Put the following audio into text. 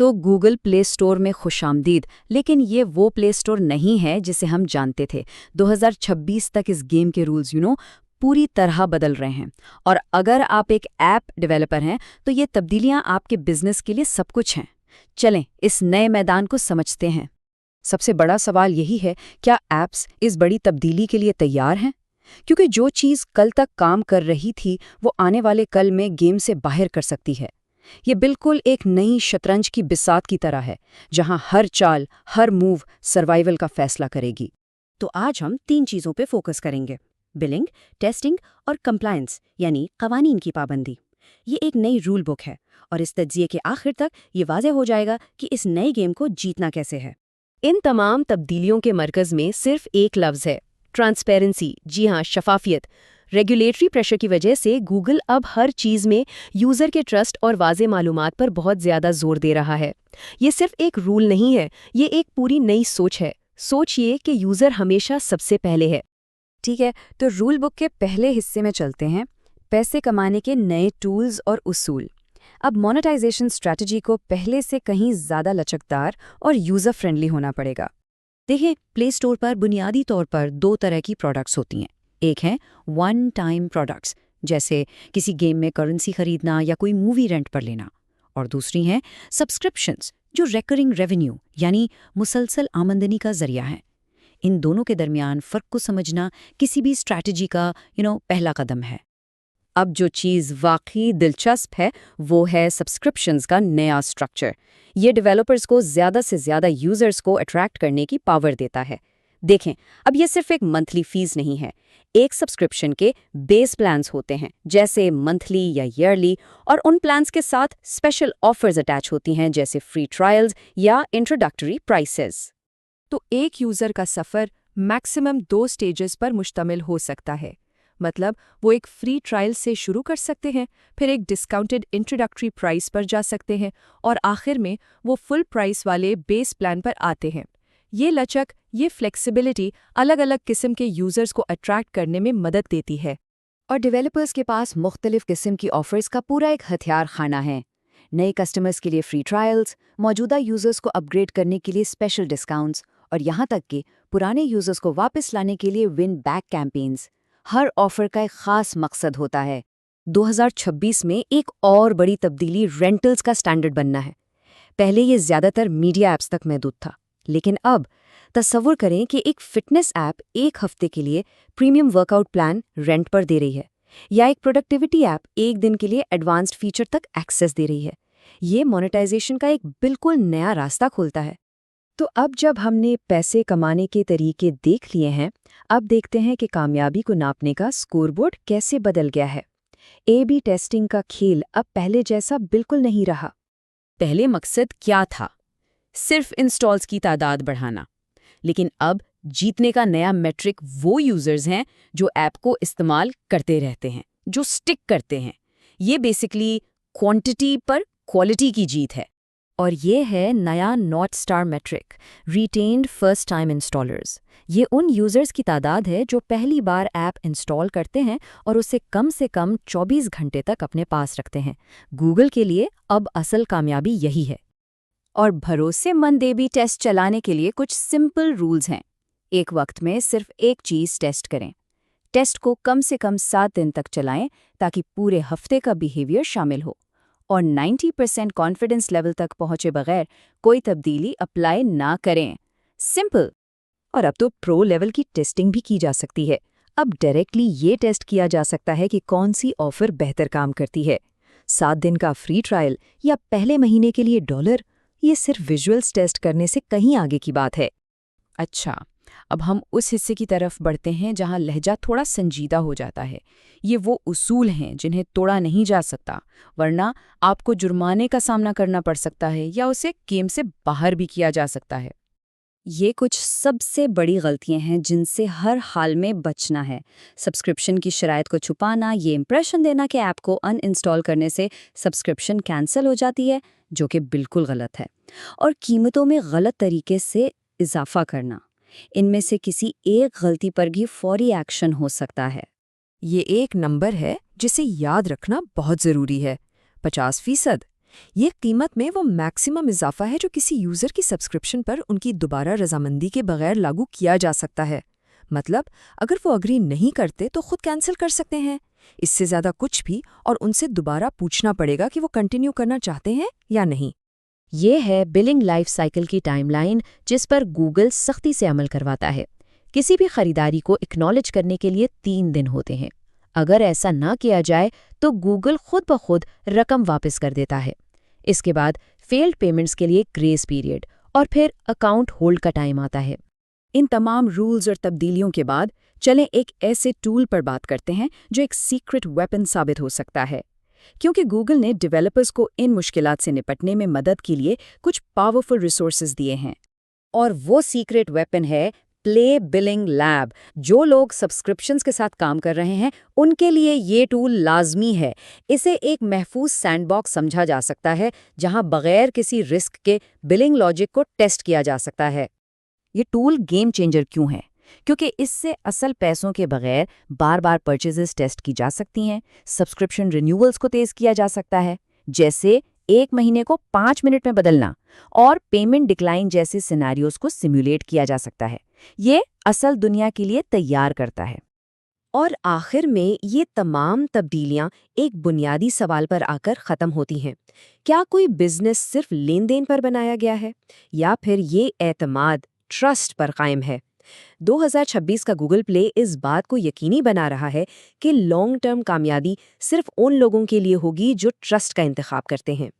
तो Google play store में खुशामदीद, लेकिन ये वो प्ले स्टोर नहीं है जिसे हम जानते थे। 2026 तक इस गेम के रूल्स पूरी तरह बदल रहे हैं। और अगर आप एक ऐप डेवलपर हैं तो ये तब्दीलियां आपके बिजनेस के लिए सब कुछ हैं। चलें इस नए मैदान को समझते हैं। सबसे बड़ा सवाल यही है, क्या ऐप्स इस बड़ी तब्दीली के लिए तैयार हैं? क्योंकि जो चीज़ कल तक काम कर रही थी वो आने वाले कल में गेम से बाहर कर सकती है। ये बिल्कुल एक नई शतरंज की बिसात की तरह है, जहां हर चाल, हर मूव सर्वाइवल का फैसला करेगी। तो आज हम 3 चीज़ों पे फोकस करेंगे: बिलिंग, टेस्टिंग और कंप्लायंस, यानी कवानीन की पाबंदी। ये एक नई रूल बुक है और इस तज्जिए के आखिर तक ये वाज़ेह हो जाएगा कि इस नए गेम को जीतना कैसे है। इन तमाम तब्दीलियों के मरकज़ में सिर्फ एक लफ्ज़ है: ट्रांसपेरेंसी। जी हाँ, शफाफियत। रेगुलेटरी प्रेशर की वजह से गूगल अब हर चीज़ में यूज़र के ट्रस्ट और वाज़े मालूमात पर बहुत ज़्यादा जोर दे रहा है। ये सिर्फ एक रूल नहीं है, ये एक पूरी नई सोच है। सोच ये कि यूज़र हमेशा सबसे पहले है। ठीक है, तो रूल बुक के पहले हिस्से में चलते हैं, पैसे कमाने के नए टूल्स और उसूल। अब मोनेटाइजेशन स्ट्रैटेजी को पहले से कहीं ज़्यादा लचकदार और यूज़र फ्रेंडली होना पड़ेगा। देखिए, प्ले स्टोर पर बुनियादी तौर पर 2 तरह की प्रोडक्ट्स होती हैं। एक है वन टाइम प्रोडक्ट्स, जैसे किसी गेम में करेंसी खरीदना या कोई मूवी रेंट पर लेना, और दूसरी हैं सब्सक्रिप्शंस, जो रेकरिंग रेवेन्यू यानी मुसलसल आमदनी का जरिया है। इन दोनों के दरमियान फ़र्क को समझना किसी भी स्ट्रैटेजी का पहला कदम है। अब जो चीज़ वाकई दिलचस्प है वो है सब्सक्रिप्शंस का नया स्ट्रक्चर। ये डेवलपर्स को ज़्यादा से ज़्यादा यूज़र्स को अट्रैक्ट करने की पावर देता है। देखें, अब ये सिर्फ एक मंथली फीस नहीं है। एक सब्सक्रिप्शन के बेस प्लान्स होते हैं, जैसे मंथली या ईयरली, और उन प्लान्स के साथ स्पेशल ऑफर्स अटैच होती हैं, जैसे फ्री ट्रायल्स या इंट्रोडक्टरी प्राइसेस। तो एक यूज़र का सफ़र मैक्सिमम 2 स्टेजेस पर मुश्तमिल हो सकता है। मतलब वो एक फ्री ट्रायल से शुरू कर सकते हैं, फिर एक डिस्काउंटेड इंट्रोडक्टरी प्राइस पर जा सकते हैं, और आखिर में वो फुल प्राइस वाले बेस प्लान पर आते हैं। ये लचक, ये फ्लेक्सिबिलिटी अलग अलग किस्म के यूज़र्स को अट्रैक्ट करने में मदद देती है। और डेवलपर्स के पास मुख्तलिफ किस्म की ऑफर्स का पूरा एक हथियार खाना है। नए कस्टमर्स के लिए फ्री ट्रायल्स, मौजूदा यूज़र्स को अपग्रेड करने के लिए स्पेशल डिस्काउंट्स, और यहाँ तक कि पुराने यूज़र्स को वापस लाने के लिए विन बैक कैंपेन्स। हर ऑफर का एक खास मकसद होता है। 2026 में एक और बड़ी तब्दीली रेंटल्स का स्टैंडर्ड बनना है। पहले ये ज़्यादातर मीडिया ऐप्स तक महदूद था, लेकिन अब तसव्वुर करें कि एक फिटनेस ऐप एक हफ्ते के लिए प्रीमियम वर्कआउट प्लान रेंट पर दे रही है, या एक प्रोडक्टिविटी ऐप एक दिन के लिए एडवांस्ड फीचर तक एक्सेस दे रही है। ये मोनेटाइजेशन का एक बिल्कुल नया रास्ता खोलता है। तो अब जब हमने पैसे कमाने के तरीके देख लिए हैं, अब देखते हैं कि कामयाबी को नापने का स्कोरबोर्ड कैसे बदल गया है। A/B टेस्टिंग का खेल अब पहले जैसा बिल्कुल नहीं रहा। पहले मकसद क्या था? सिर्फ इंस्टॉल्स की तादाद बढ़ाना। लेकिन अब जीतने का नया मेट्रिक वो यूजर्स हैं जो ऐप को इस्तेमाल करते रहते हैं, जो स्टिक करते हैं। ये बेसिकली क्वांटिटी पर क्वालिटी की जीत है। और ये है नया north star metric, retained first time installers. ये उन यूजर्स की तादाद है जो पहली बार ऐप इंस्टॉल करते हैं और उसे कम से कम 24 घंटे तक अपने पास रखते हैं। गूगल के लिए अब असल कामयाबी यही है। और भरोसेमंद A/B टेस्ट चलाने के लिए कुछ सिंपल रूल्स हैं। एक वक्त में सिर्फ एक चीज़ टेस्ट करें। टेस्ट को कम से कम 7 दिन तक चलाएं ताकि पूरे हफ्ते का बिहेवियर शामिल हो। और 90% कॉन्फिडेंस लेवल तक पहुंचे बगैर कोई तब्दीली अप्लाई ना करें। सिंपल। और अब तो प्रो लेवल की टेस्टिंग भी की जा सकती है। अब डायरेक्टली ये टेस्ट किया जा सकता है कि कौन सी ऑफर बेहतर काम करती है। 7 दिन का फ्री ट्रायल या पहले महीने के लिए $, ये सिर्फ विजुअल्स टेस्ट करने से कहीं आगे की बात है। अच्छा, अब हम उस हिस्से की तरफ बढ़ते हैं जहां लहजा थोड़ा संजीदा हो जाता है। ये वो उसूल हैं जिन्हें तोड़ा नहीं जा सकता, वरना आपको जुर्माने का सामना करना पड़ सकता है या उसे गेम से बाहर भी किया जा सकता है। ये कुछ सबसे बड़ी गलतियां हैं जिनसे हर हाल में बचना है। सब्सक्रिप्शन की शराइत को छुपाना, ये इंप्रेशन देना कि ऐप को अनइंस्टॉल करने से सब्सक्रिप्शन कैंसिल हो जाती है, जो कि बिल्कुल गलत है। और कीमतों में गलत तरीके से इजाफा करना। इनमें से किसी एक गलती पर भी फौरी एक्शन हो सकता है। ये एक नंबर है जिसे याद रखना बहुत ज़रूरी है: 50%। ये कीमत में वो मैक्सिमम इजाफा है जो किसी यूज़र की सब्सक्रिप्शन पर उनकी दोबारा रजामंदी के बगैर लागू किया जा सकता है। मतलब अगर वो अग्री नहीं करते तो खुद कैंसिल कर सकते हैं। इससे ज़्यादा कुछ भी, और उनसे दोबारा पूछना पड़ेगा कि वो कंटिन्यू करना चाहते हैं या नहीं। ये है बिलिंग लाइफ साइकिल की टाइमलाइन जिस पर गूगल सख्ती से अमल करवाता है। किसी भी खरीदारी को एक्नॉलेज करने के लिए 3 दिन होते हैं। अगर ऐसा ना किया जाए तो गूगल खुद ब खुद रकम वापस कर देता है। इसके बाद फेल्ड पेमेंट्स के लिए ग्रेस पीरियड और फिर अकाउंट होल्ड का टाइम आता है। इन तमाम रूल्स और तब्दीलियों के बाद चलें एक ऐसे टूल पर बात करते हैं जो एक सीक्रेट वेपन साबित हो सकता है, क्योंकि गूगल ने डेवलपर्स को इन मुश्किलात से निपटने में मदद के लिए कुछ पावरफुल रिसोर्सेज दिए हैं। और वो सीक्रेट वेपन है प्ले बिलिंग लैब। जो लोग सब्सक्रिप्शंस के साथ काम कर रहे हैं उनके लिए ये टूल लाजमी है। इसे एक महफूज सैंडबॉक्स समझा जा सकता है जहां बगैर किसी रिस्क के बिलिंग लॉजिक को टेस्ट किया जा सकता है। ये टूल गेम चेंजर क्यों है? क्योंकि इससे असल पैसों के बगैर बार बार परचेजेस टेस्ट की जा सकती हैं, सब्सक्रिप्शन रिन्यूअल्स को तेज किया जा सकता है, जैसे 1 महीने को 5 मिनट में बदलना, और पेमेंट डिक्लाइन जैसे सिनेरियोज को सिमुलेट किया जा सकता है। ये असल दुनिया के लिए तैयार करता है। और आखिर में ये तमाम तब्दीलियां एक बुनियादी सवाल पर आकर ख़त्म होती हैं। क्या कोई बिजनेस सिर्फ लेन देन पर बनाया गया है, या फिर ये एतमाद, ट्रस्ट पर कायम है? 2026 का गूगल प्ले इस बात को यकीनी बना रहा है कि लॉन्ग टर्म कामयाबी सिर्फ उन लोगों के लिए होगी जो ट्रस्ट का इंतखाब करते हैं।